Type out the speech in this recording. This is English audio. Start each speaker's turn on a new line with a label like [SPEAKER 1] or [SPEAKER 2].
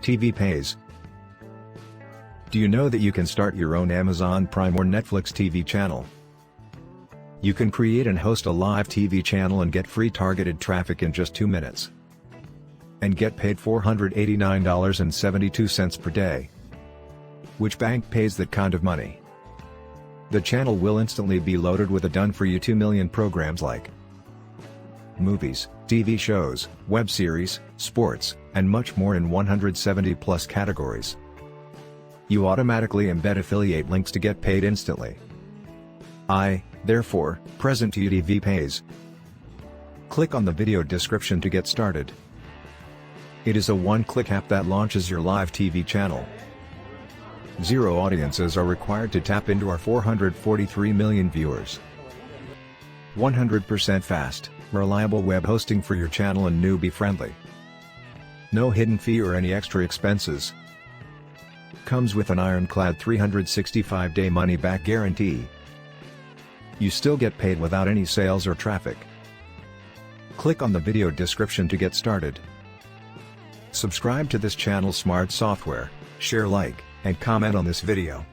[SPEAKER 1] Tvpayz. Do you know that you can start your own Amazon Prime or Netflix TV channel? You can create and host a live TV channel and get free targeted traffic in just 2 minutes. And get paid $489.72 per day. Which bank pays that kind of money? The channel will instantly be loaded with a done-for-you 2 million programs like movies, TV shows, web series, sports, and much more in 170+ categories. You automatically embed affiliate links to get paid instantly. Therefore, present to you Tvpayz. Click on the video description to get started. It is a one-click app that launches your live TV channel. 0 audiences are required to tap into our 443 million viewers. 100% fast, reliable web hosting for your channel and newbie-friendly. No hidden fee or any extra expenses. Comes with an ironclad 365-day money-back guarantee. You still get paid without any sales or traffic. Click on the video description to get started. Subscribe to this channel Smart Software, share, like, and comment on this video.